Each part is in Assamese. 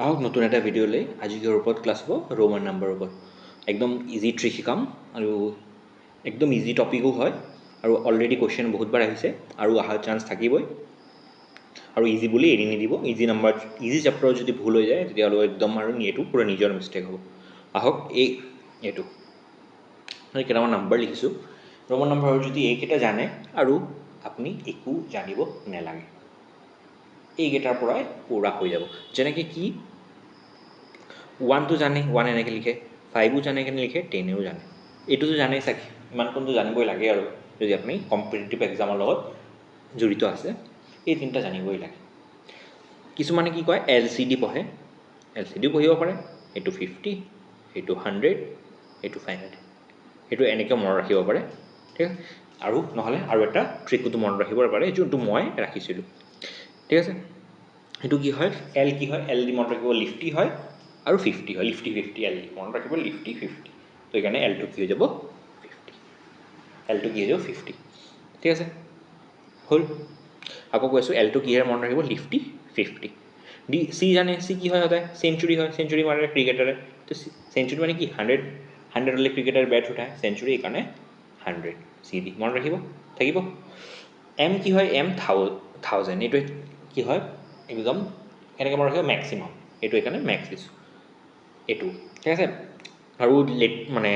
আহক নতুন এটা ভিডিঅ'লৈ আজি কিহৰ ওপৰত ক্লাছ হ'ব ৰোমান নাম্বাৰৰ ওপৰত একদম ইজি ট্ৰিক শিকাম আৰু একদম ইজি টপিকো হয় আৰু অলৰেডি কুৱেশ্যন বহুতবাৰ আহিছে আৰু অহাৰ চান্স থাকিবই আৰু ইজি বুলি এৰি নিদিব ইজি নাম্বাৰ ইজি চেপ্টাৰত যদি ভুল হৈ যায় তেতিয়াহ'লে একদম আৰু এইটো পূৰা নিজৰ মিষ্টেক হ'ব আহক এইটো কেইটামান নাম্বাৰ লিখিছোঁ ৰোমান নাম্বাৰৰ যদি এইকেইটা জানে আৰু আপুনি একো জানিব নালাগে এইকেইটাৰ পৰাই পূৰা হৈ যাব যেনেকৈ কি 1 তো জানে 1 এনেকৈ লিখে 5ও জানে কেনে লিখে 10ও জানে এইটোতো জানেই চাগে ইমানকণটো জানিবই লাগে আৰু যদি আপুনি কম্পিটিটিভ এক্সামৰ লগত জড়িত আছে এই তিনিটা জানিবই লাগে কিছুমানে কি কয় LCD পঢ়ে LCDও পঢ়িব পাৰে এইটো 50 এইটো 100 এইটো 500 এইটো এনেকৈ মনত ৰাখিব পাৰে ঠিক আছে আৰু নহ'লে আৰু এটা ট্ৰিকটো মনত ৰাখিব পাৰে যোনটো মই ৰাখিছিলোঁ ঠিক আছে এইটো কি হয় এল কি হয় এল দি মনত ৰাখিব লিফটি হয় আৰু 50 হয় লিফটি 50 এল দি মনত ৰাখিব লিফটি 50 তো এইকাৰণে এলটো কি হৈ যাব 50 এলটো কি হৈ যাব 50 ঠিক আছে হ'ল আকৌ কৈছোঁ এলটো কিহেৰে মনত ৰাখিব লিফটি 50 ডি চি জানে চি কি হয় সদায় চেঞ্চুৰী হয় চেঞ্চুৰী মাৰে ক্ৰিকেটাৰে তো চেঞ্চুৰী মানে কি 100 হ'লে ক্ৰিকেটাৰ বেট উঠায় চেঞ্চুৰী এইকাৰণে 100 চি দি মনত ৰাখিব থাকিব এম কি হয় এম 1000 এইটোৱে কি হয় একদম এনেকৈ মনত ৰাখিব মেক্সিমাম এইটো এইকাৰণে মেক্স দিছোঁ এইটো ঠিক আছে আৰু মানে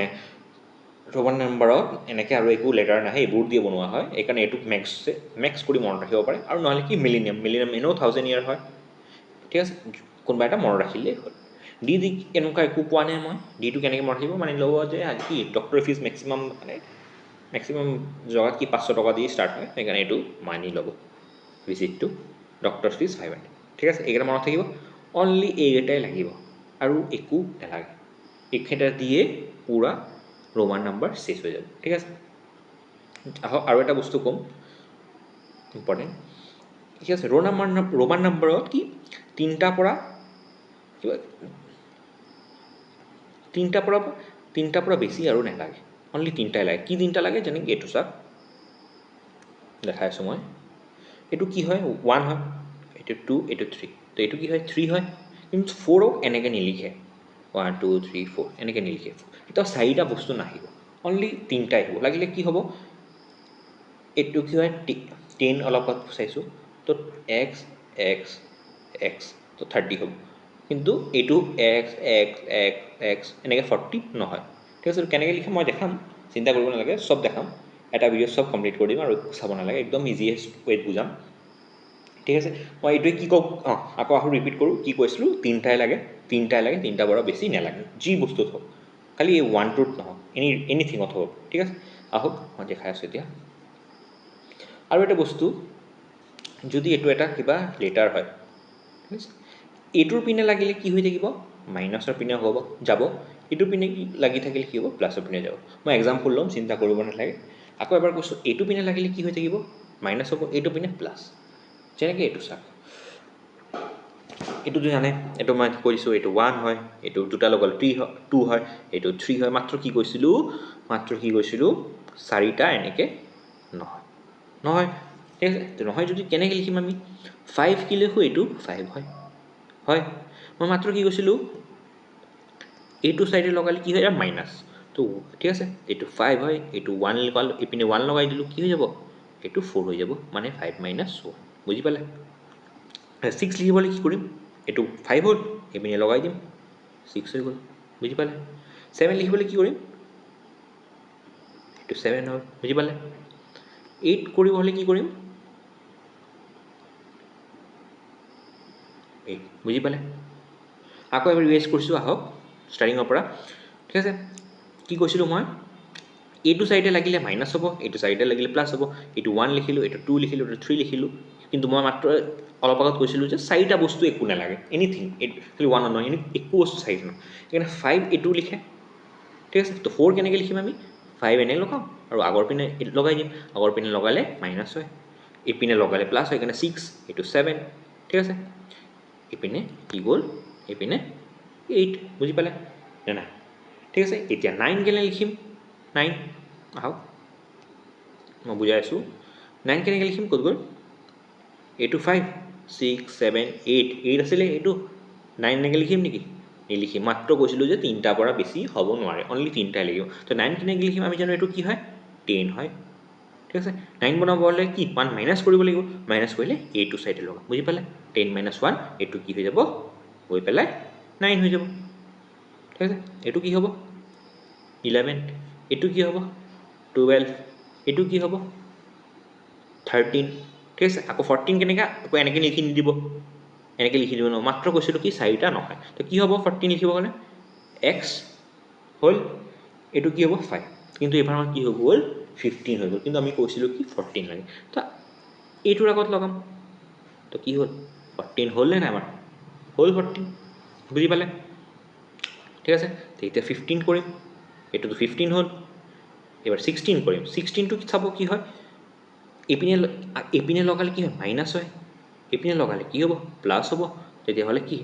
ৰোমান নাম্বাৰত এনেকৈ আৰু একো লেটাৰ নাহে এইবোৰ দিয়ে বনোৱা হয় এইকাৰণে এইটোক মেক্স কৰি মনত ৰাখিব পাৰে আৰু নহ'লে কি মিলিনিয়াম এনেও 1000 ইয়াৰ হয় ঠিক আছে কোনোবা এটা মনত ৰাখিলেই হ'ল ডি এনেকুৱা একো পোৱা নাই মই ডিটো কেনেকৈ মনত ৰাখিব মানে ল'ব যে কি ডক্টৰ ফিজ মেক্সিমাম মানে মেক্সিমাম জগাত কি 500 টকা দি ষ্টাৰ্ট হয় সেইকাৰণে এইটো মানি ল'ব ভিজিটটো ডক্টৰ ফিজ 500 ঠিক আছে এইকেইটা মনত থাকিব অনলি এইকেইটাই লাগিব আৰু একো নালাগে এইকেইটা দিয়ে পূৰা ৰোমান নাম্বাৰ চেছ হৈ যাব ঠিক আছে আহক আৰু এটা বস্তু ক'ম ইম্পৰ্টেণ্ট ঠিক আছে ৰোমান নাম্বাৰত কি তিনিটাৰ পৰা বেছি আৰু নালাগে অনলি তিনিটাই লাগে কি তিনিটা লাগে যেনেকৈ এইটো চাওক দেখাই আছোঁ মই এইটো কি হয় 1 হয় এইটো 2 এইটো 3 তো এইটো কি হয় 3 হয় কিন্তু 4ক এনেকৈ নিলিখে 1 2 3 4 এনেকৈ নিলিখে এতিয়া 4টা বস্তু নাহিব অনলি তিনিটাই আহিব লাগিলে কি হ'ব এইটো কি হয় 10 অলপত চাইছোঁ তো এক্স এক্স এক্স তো 30 হ'ব কিন্তু এইটো এক্স এক্স এক্স এক্স এনেকৈ 40 নহয় ঠিক আছে কেনেকৈ লিখে মই দেখাম চিন্তা কৰিব নালাগে চব দেখাম এটা ভিডিঅ' চব কমপ্লিট কৰি দিম আৰু চাব নালাগে একদম ইজিয়েষ্ট ৱেত বুজাম ঠিক আছে মই এইটোৱে কি কওঁ আকৌ ৰিপিট কৰোঁ কি কৈছিলোঁ তিনিটাই লাগে তিনিটাৰ পৰা বেছি নালাগে যি বস্তুত হওক খালি এই 1-2ত নহওক এনিথিঙত হওক ঠিক আছে আহক মই দেখাই আছোঁ এতিয়া আৰু এটা বস্তু যদি এইটো এটা কিবা লেটাৰ হয় ঠিক আছে এইটোৰ পিনে লাগিলে কি হৈ থাকিব মাইনাছৰ পিনে হ'ব যাব এইটোৰ পিনে লাগি থাকিলে কি হ'ব প্লাছৰ পিনে যাব মই এক্সাম্পল ল'ম চিন্তা কৰিব নালাগে আকৌ এবাৰ কৈছোঁ এইটো পিনে লাগিলে কি হৈ থাকিব মাইনাছ হ'ব এইটো পিনে প্লাছ যেনেকৈ এইটো চাওক এইটোতো জানে এইটো মই কৈছোঁ এইটো 1 হয় এইটো দুটা লগত 2 হয় এইটো 3 হয় মাত্ৰ কি কৈছিলোঁ 4টা এনেকৈ নহয় ঠিক আছে নহয় যদি কেনেকৈ লিখিম আমি 5 কি লিখোঁ এইটো 5 হয় মই মাত্ৰ কি কৈছিলোঁ এইটো চাইডে লগালে কি হয় মাইনাছ তো ঠিক আছে এইটো 5 হয় এইটো 1 লগালোঁ এইপিনে 1 লগাই দিলোঁ কি হৈ যাব এইটো 4 হৈ যাব মানে 5 - 1 বুজি পালে 6 লিখিবলৈ কি কৰিম এইটো 5 হ'ল এইপিনে লগাই দিম 6 হৈ গ'ল বুজি পালে 7 লিখিবলৈ কি কৰিম এইটো 7 হ'ল বুজি পালে 8 কৰিব হ'লে কি কৰিম 8 বুজি পালে আকৌ এবাৰ ৰিভাইজ কৰিছোঁ আহক ষ্টাৰ্টিঙৰ পৰা ঠিক আছে কি কৈছিলোঁ মই এইটো চাইডে লাগিলে মাইনাছ হ'ব এইটো চাইডে লাগিলে প্লাছ হ'ব এইটো 1 লিখিলোঁ এইটো 2 লিখিলোঁ এইটো 3 লিখিলোঁ কিন্তু মই মাত্ৰ অলপ আগত কৈছিলোঁ যে 4টা বস্তু একো নালাগে এনিথিং খালি 1 নহয় একো বস্তু 4 নহয় সেইকাৰণে 5 এইটো লিখে ঠিক আছে তো 4 কেনেকৈ লিখিম আমি 5 এনে লগাম আৰু আগৰ পিনে এইটো লগাই দিম আগৰ পিনে লগালে মাইনাছ হয় এইপিনে লগালে প্লাছ হয় সেইকাৰণে 6 এইটো 7 ঠিক আছে এইপিনে কি গ'ল এইপিনে 8 বুজি পালে নে নাই ঠিক আছে এতিয়া 9 কেনে লিখিম 9 আহক মই বুজাই আছোঁ 9 কেনেকৈ লিখিম ক'ত গ'ল এইটো 5 6 7 8 আছিলে এইটো 9 এনেকৈ লিখিম নেকি নিলিখিম মাত্ৰ কৈছিলোঁ যে 3টাৰ পৰা বেছি হ'ব নোৱাৰে অনলি 3টাই লাগিব তো 9 কেনেকৈ লিখিম আমি জানো এইটো কি হয় 10 হয় ঠিক আছে 9 বনাব হ'লে কি 1 মাইনাছ কৰিব লাগিব মাইনাছ কৰিলে এইটো চাইডে লগাম বুজি পালে 10 - 1 এইটো কি হৈ যাব গৈ পেলাই 9 হৈ যাব ঠিক আছে এইটো কি হ'ব 11 এইটো কি হ'ব 12 এইটো কি হ'ব 13 ঠিক আছে আকৌ 14 কেনেকৈ আকৌ এনেকৈ লিখি নিদিব এনেকৈ লিখি দিব নহয় মাত্ৰ কৈছিলোঁ কি 4টা নহয় তো কি হ'ব 14 লিখিব গ'লে এক্স হ'ল এইটো কি হ'ব 5 কিন্তু এইবাৰ আমাৰ কি হৈ গ'ল 15 হৈ গ'ল কিন্তু আমি কৈছিলোঁ কি 14 লাগে তো এইটোৰ আগত লগাম তো কি হ'ল 14 হ'ল নে নাই আমাৰ হ'ল 14 বুজি পালে ঠিক আছে তেতিয়া 15 কৰিম এইটোতো 15 হ'ল এবাৰ 16 কৰিম 16টো চাব কি হয় এপিনে লগালে কি হয় মাইনাছ হয় এপিনে লগালে কি হ'ব প্লাছ হ'ব তেতিয়াহ'লে কি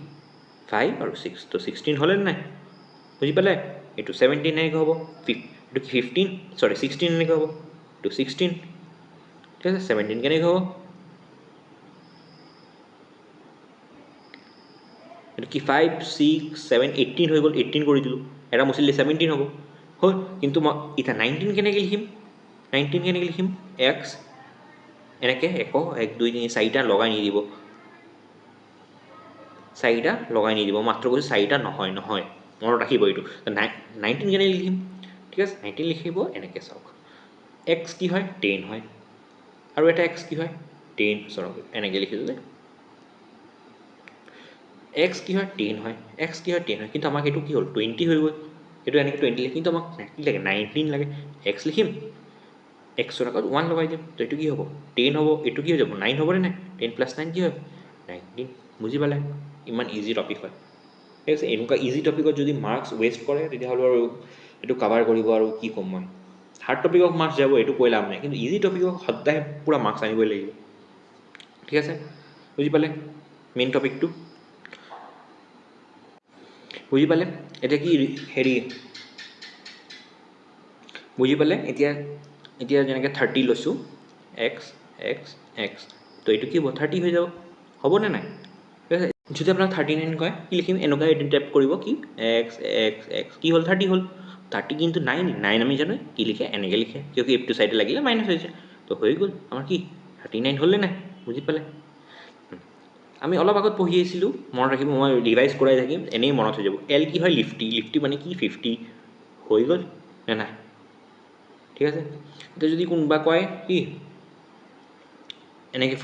5 আৰু 6 তো 16 হ'লে নাই বুজি পালে এইটো 17 এনেকৈ হ'ব এইটো কি 15 চৰি 16 এনেকৈ হ'ব এইটো 16 ঠিক আছে 17 কেনেকৈ হ'ব এইটো কি 5 6 7 18 হৈ গ'ল 18 কৰি দিলোঁ এটা মুচিলে 17 হ'ব হ'ল কিন্তু মই এতিয়া 19 কেনেকৈ লিখিম 19 কেনেকৈ লিখিম এক্স এনেকৈ 1 1 2 3 4টা লগাই নিদিব 4টা লগাই নিদিব মাত্ৰ কৈছোঁ 4টা নহয় নহয় মনত ৰাখিব এইটো 19 কেনেকৈ লিখিম ঠিক আছে 19 লিখিব এনেকৈ চাওক এক্স কি হয় 10 হয় আৰু এটা এক্স কি হয় 10 চাওক এনেকৈ লিখিছোঁ যে এক্স কি হয় 10 হয় এক্স কি হয় 10 হয় কিন্তু আমাক এইটো কি হ'ল 20 হৈ গ'ল এইটো এনেকৈ 20 লিখি কিন্তু আমাক কি লাগে 19 লাগে এক্স লিখিম এক্সৰ আগত 1 লগাই দিম তো এইটো কি হ'ব 10 হ'ব এইটো কি হৈ যাব 9 হ'বনে নাই 10 + 9 কি হয় 19 বুজি পালে ইমান ইজি টপিক হয় ঠিক আছে এনেকুৱা ইজি টপিকত যদি মাৰ্কছ ৱেষ্ট কৰে তেতিয়াহ'লে আৰু এইটো কাভাৰ কৰিব আৰু কি ক'ম মই হাৰ্ড টপিকক মাৰ্কছ যাব এইটো কৈ লাভ নাই কিন্তু ইজি টপিকক সদায় পূৰা মাৰ্কছ আনিবই লাগিব ঠিক আছে বুজি পালে মেইন টপিকটো বুজি পালে এতিয়া কি হেৰি বুজি পালে এতিয়া যেনেকৈ 30 লৈছোঁ এক্স এক্স এক্স তো এইটো কি হ'ব 30 হৈ যাব হ'বনে নাই ঠিক আছে যদি আপোনাক 39 কয় কি লিখিম এনেকুৱা টাইপ কৰিব কি এক্স এক্স এক্স কি হ'ল 30 হ'ল 30 কিন্তু 9 আমি জানো কি লিখে এনেকৈ লিখে কিয় কি এইটো চাইডে লাগিলে মাইনাছ হৈছে তো হৈ গ'ল আমাৰ কি 39 হ'লনে নাই বুজি পালে আমি অলপ আগত পঢ়ি আহিছিলোঁ মনত ৰাখিব মই ৰিভাইজ কৰাই থাকিম এনেই মনত হৈ যাব এল কি হয় লিফটি মানে কি 50 হৈ গ'ল নে নাই ঠিক আছে এতিয়া যদি কোনোবা কয় কি এনেকৈ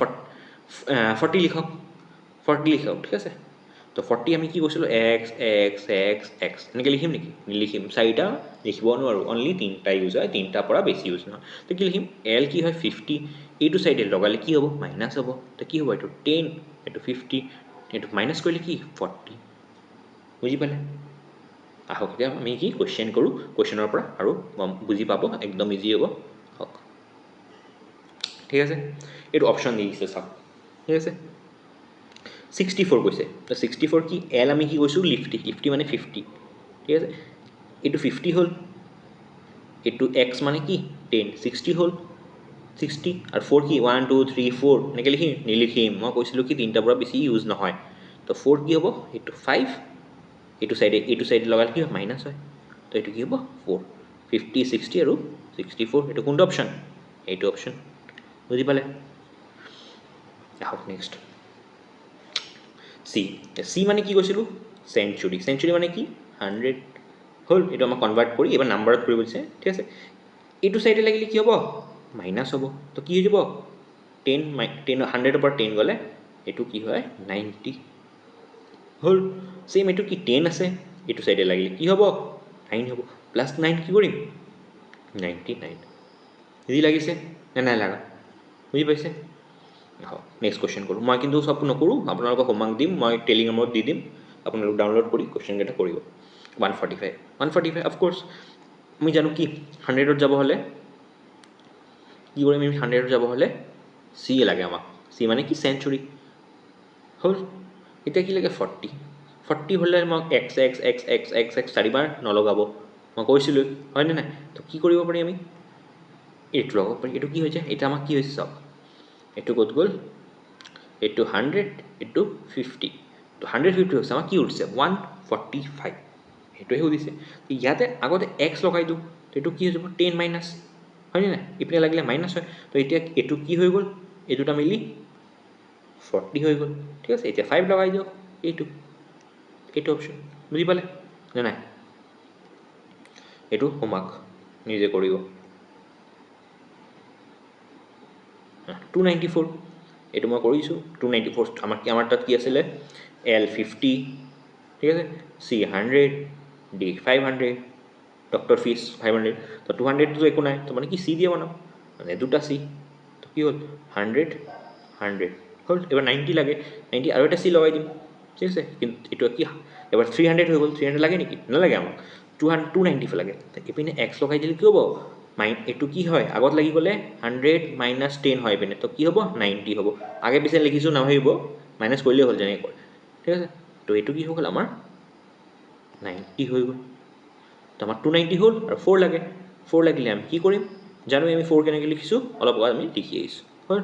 40 লিখক 40 লিখক ঠিক আছে তো 40 আমি কি কৈছিলোঁ এক্স এক্স এক্স এক্স এনেকৈ লিখিম নেকি নিলিখিম 4টা লিখিব নোৱাৰোঁ অনলি 3টা ইউজ হয় 3টাৰ পৰা বেছি ইউজ নহয় তো কি লিখিম এল কি হয় 50 এইটো চাইডে লগালে কি হ'ব মাইনাছ হ'ব তো কি হ'ব এইটো 10 এইটো 50 এইটো মাইনাছ কৰিলে কি 40 বুজি পালে আহক এতিয়া আমি কি কুৱেশ্যন কৰোঁ কুৱেশ্যনৰ পৰা আৰু বুজি পাব একদম ইজি হ'ব হওক ঠিক আছে এইটো অপশ্যন দি দিছে চাওক ঠিক আছে 64 কৈছে তো 64 কি এল আমি কি কৈছোঁ লিফটি মানে 50 ঠিক আছে এইটো 50 হ'ল এইটো এক্স মানে কি 10 60 হ'ল 60 আৰু 4 কি 1 2 3 4 এনেকৈ লিখিম নিলিখিম মই কৈছিলোঁ কি 3টাৰ পৰা বেছি ইউজ নহয় তো 4 কি হ'ব এইটো 5 এইটো চাইডে লগালে কি হয় মাইনাছ হয় তো এইটো কি হ'ব 4 50 60 আৰু 64 এইটো কোনটো অপশ্যন এইটো অপশ্যন বুজি পালে আহক নেক্সট চি মানে কি কৈছিলোঁ চেঞ্চুৰী মানে কি 100 হ'ল এইটো আমাক কনভাৰ্ট কৰি এইবাৰ নাম্বাৰত কৰিব দিছে ঠিক আছে এইটো চাইডে লাগিলে কি হ'ব মাইনাছ হ'ব তো কি হৈ যাব 100ৰ পৰা 10 গ'লে এইটো কি হয় 90 হ'ল ছেইম এইটো কি 10 আছে এইটো চাইডে লাগিলে কি হ'ব 9 হ'ব প্লাছ 9 কি কৰিম 99 ইজি লাগিছে নে নাই লগা বুজি পাইছে নেক্সট কুৱেশ্যন কৰোঁ মই কিন্তু চব নকৰোঁ আপোনালোকক হোমৱৰ্ক দিম মই টেলিগ্ৰামত দি দিম আপোনালোক ডাউনলোড কৰি কুৱেশ্যনকেইটা কৰিব 145 অফক'ৰ্ছ আমি জানো কি 100ত যাব হ'লে কি কৰিম আমি 100ত যাব হ'লে চি লাগে আমাক চি মানে কি চেঞ্চুৰী হ'ল এতিয়া কি লাগে 40 হ'লে মই এক্স 4বাৰ নলগাব মই কৈছিলোঁ হয়নে নাই তো কি কৰিব পাৰি আমি এইটো লগাব পাৰি এইটো কি হৈছে এতিয়া আমাক কি হৈছে চাওক এইটো ক'ত গ'ল এইটো 100 এইটো 50 তো 150 হৈছে আমাৰ কি উঠিছে 145 সেইটোৱে সুধিছে ইয়াতে আগতে x লগাই দিওঁ তো এইটো কি হৈ যাব 10 মাইনাছ হয়নে নাই ইপিনে লাগিলে মাইনাছ হয় তো এতিয়া এইটো কি হৈ গ'ল এই দুটা মিলি 40 হৈ গ'ল ঠিক আছে এতিয়া 5 লগাই দিয়ক এইটো অপশ্যন বুজি পালে নে নাই এইটো হোমৱৰ্ক নিজে কৰিব 294 এইটো মই কৰিছোঁ 294 আমাৰ তাত কি আছিলে L50 ঠিক আছে C100 D500 ডক্টৰ ফিজ 500 তো 200টো একো নাই তো মানে কি চি দিয়ে বনাম মানে দুটা চি তো কি হ'ল 100 হ'ল এবাৰ 90 লাগে 90 আৰু এটা চি লগাই দিম ঠিক আছে কিন্তু এইটো কি এবাৰ 300 হৈ গ'ল 300 লাগে নেকি নালাগে আমাক 290 লাগে ইপিনে এক্স লগাই দিলে কি হ'ব এইটো কি হয় আগত লাগি গ'লে 100 মাইনাছ 10 হয় ইপিনে তো কি হ'ব 90 হ'ব আগে পিছে লিখিছোঁ নাভাবিব মাইনাছ কৰিলেই হ'ল যেনেকৈ কয় ঠিক আছে তো এইটো কি হৈ গ'ল আমাৰ 90 হৈ গ'ল তো আমাৰ 290 হ'ল আৰু 4 লাগে 4 লাগিলে আমি কি কৰিম জানো আমি 4 কেনেকৈ লিখিছোঁ অলপ আগত আমি লিখি আহিছোঁ হ'ল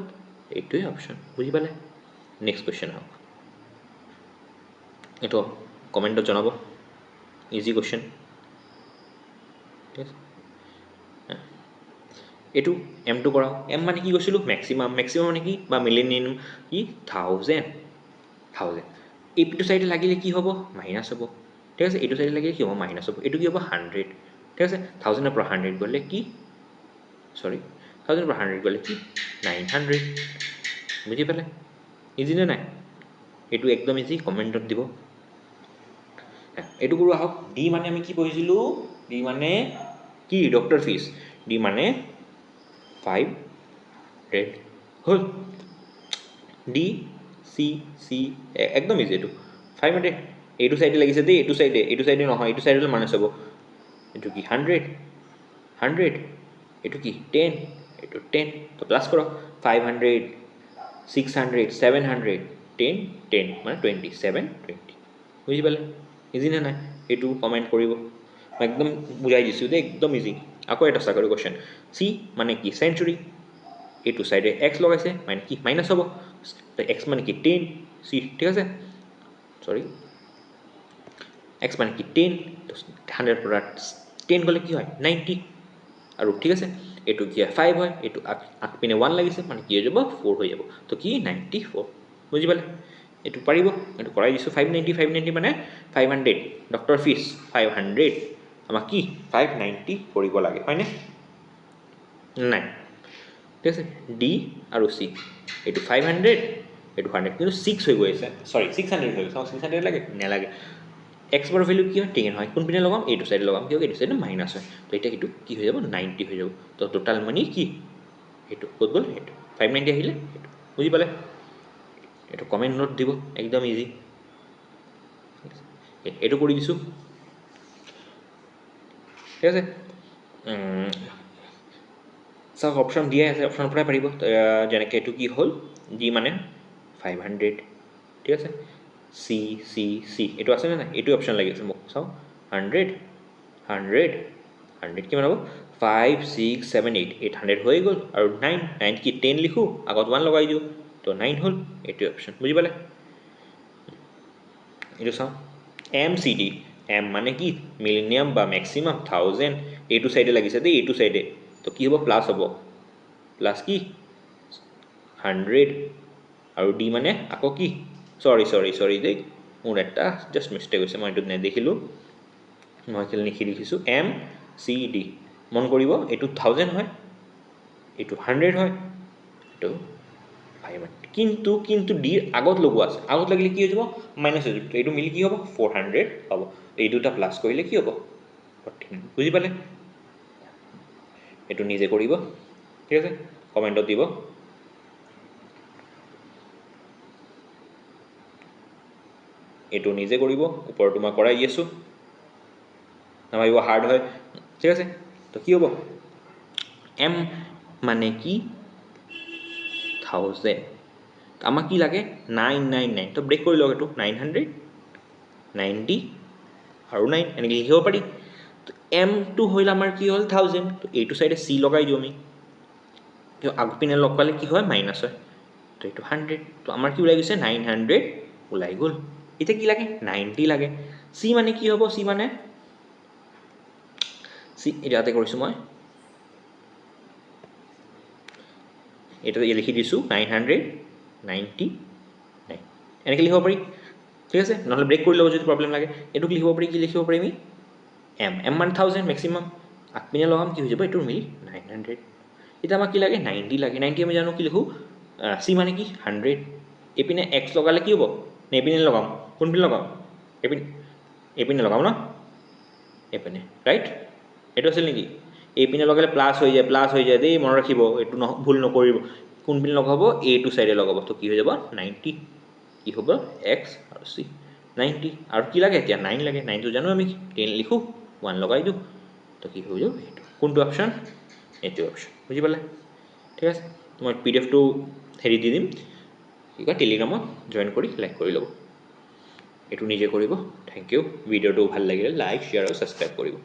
এইটোৱে অপশ্যন বুজি পালে নেক্সট কুৱেশ্যন আহক এইটো কমেণ্টত জনাব ইজি কুৱেশ্যন ঠিক আছে এইটো এমটো কৰাওঁ এম মানে কি কৈছিলোঁ মেক্সিমাম মানে কি বা মিলেনিয়াম কি 1000 এইটো চাইডে লাগিলে কি হ'ব মাইনাছ হ'ব ঠিক আছে এইটো চাইডে লাগিলে কি হ'ব মাইনাছ হ'ব এইটো কি হ'ব 100 ঠিক আছে 1000ৰ পৰা 100 গ'লে কি 1000ৰ পৰা 100 গ'লে কি 900 বুজি পালে ইজি নে নাই এইটো একদম ইজি কমেণ্টত দিব এইটো কৰোঁ আহক ডি মানে আমি কি পঢ়িছিলোঁ ডি মানে কি ডক্টৰ ফিজ ডি মানে 500 হ'ল ডি চি একদম ইজি এইটো 500 এইটো চাইডে লাগিছে দেই এইটো চাইডে নহয় এইটো চাইডে মাইনাছ হ'ব এইটো কি 100 এইটো কি 10 এইটো 10 তো প্লাছ কৰক 500 600 700 10 মানে 20 বুজি পালে ইজি নে নাই এইটো কমেণ্ট কৰিব মই একদম বুজাই দিছোঁ দেই একদম ইজি আকৌ এটা চাকৰি কুৱেশ্যন চি মানে কি চেঞ্চুৰী এইটো চাইডে এক্স লগাইছে মানে কি মাইনাছ হ'ব এক্স মানে কি 10 চি ঠিক আছে এক্স মানে কি 10 100 পৰা 10 গ'লে কি হয় 90 আৰু ঠিক আছে এইটো কি হয় 5 হয় এইটো আগপিনে 1 লাগিছে মানে কি হৈ যাব 4 হৈ যাব তো কি 94 বুজি পালে এইটো পাৰিব এইটো কৰাই দিছোঁ 590 মানে 500 ডক্টৰ ফিজ 500 আমাক কি 590 কৰিব লাগে হয়নে নাই ঠিক আছে ডি আৰু চি এইটো 500 এইটো 100 কিন্তু 6 হৈ গৈ আছে 600 হৈ গৈছে 600 লাগে নালাগে এক্স বাৰ ভেলু কি হয় 10 হয় কোনপিনে লগাম এইটো চাইডে লগাম কিয় এইটো চাইডে মাইনাছ হয় তো এতিয়া সেইটো কি হৈ যাব 90 হৈ যাব তো টোটাল মানি কি এইটো ক'ত গ'ল সেইটো 590 আহিলে সেইটো বুজি পালে এইটো কমেণ্ট নোট দিব একদম ইজি এইটো কৰি দিছোঁ ঠিক আছে চাওক অপশ্যন দিয়াই আছে অপশ্যনৰ পৰাই পাৰিব যেনেকৈ এইটো কি হ'ল ডি মানে 500 ঠিক আছে চি এইটো আছেনে নাই এইটো অপশ্যন লাগিছে মোক চাওক 100 কিমান হ'ব 5 6 7 8 800 হৈ গ'ল আৰু 9 কি 10 লিখোঁ আগত 1 লগাই দিওঁ তো 9 হ'ল এইটোৱে অপশ্যন বুজি পালে এইটো চাওঁ এম চি ডি এম মানে কি মিলেনিয়াম বা মেক্সিমাম 1000 এইটো চাইডে লাগিছে দেই এইটো চাইডে তো কি হ'ব প্লাছ হ'ব প্লাছ কি 100 আৰু ডি মানে আকৌ কি চৰি দেই মোৰ এটা জাষ্ট মিষ্টেক হৈছে মই এইটোত নেদেখিলোঁ মই কেলৈ লিখিছোঁ এম চি ডি মন কৰিব এইটো 1000 হয় এইটো 100 হয় এইটো 500 কিন্তু ডিৰ আগত লগোৱা আছে আগত লাগিলে কি হৈ যাব মাইনাছ হৈ যাব এইটো মিলি কি হ'ব 400 হ'ব এই দুটা প্লাছ কৰিলে কি হ'ব 14 বুজি পালে এইটো নিজে কৰিব ঠিক আছে কমেণ্টত দিব এইটো নিজে কৰিব ওপৰটো মই কৰাই দি আছোঁ নাভাবিব হাৰ্ড হয় ঠিক আছে তো কি হ'ব এম মানে কি 1000 আমাক কি লাগে 999 তো ব্ৰেক কৰি লওক এইটো 900 90 আৰু 9 এনেকৈ লিখিব পাৰি তো এমটো হ'ল আমাৰ কি হ'ল 1000 তো এইটো চাইডে চি লগাই দিওঁ আমি কিয় আগপিনে লগালে কি হয় মাইনাছ হয় তো এইটো 100 তো আমাৰ কি ওলাই গৈছে 900 ওলাই গ'ল এতিয়া কি লাগে 90 লাগে c মানে কি হ'ব c মানে c ইয়াতে কৰিছো মই এটা লিখি দিছো 999 এনেকৈ লিখিব পাৰি ঠিক আছে নহলে ব্ৰেক কৰি ল'ব যদি প্ৰবলেম লাগে এটো লিখিব পাৰি কি লিখিব পাৰি আমি m মানে 1000 ম্যাক্সিমাম আগপিনে লগাম কি হৈ যাব এটো মিলি 900 এটা আমাক কি লাগে 90 লাগে 90 আমি জানো কি লিখো c মানে কি 100 এপিনে x লগালে কি হ'ব নেপিনে লগাম কোনপিনে লগাম এপিনে লগাম না এপিনে ৰাইট এটো আছিল নেকি এপিনে লগালে প্লাস হৈ যায় দেই মনত ৰাখিব এটো ভুল নকৰিব কোনপিনে লগাব a টু সাইডে লগাব তো কি হৈ যাব 90 কি হ'ব x আৰু c 90 আৰু কি লাগে এতিয়া 9 লাগে 9 তো জানো আমি 10 লিখো 1 লগাই দিও তো কি হৈ যাব এটো কোনটো অপচন এটো অপচন বুজি পালে ঠিক আছে মই pdf টো হেৰি দি দিম কি কয় টেলিগ্ৰামত জয়েন কৰি লাইক কৰি লব এটো নিজে কৰিব থ্যাংক ইউ ভিডিওটো ভাল লাগিলে লাইক শেয়াৰ আৰু সাবস্ক্ৰাইব কৰিব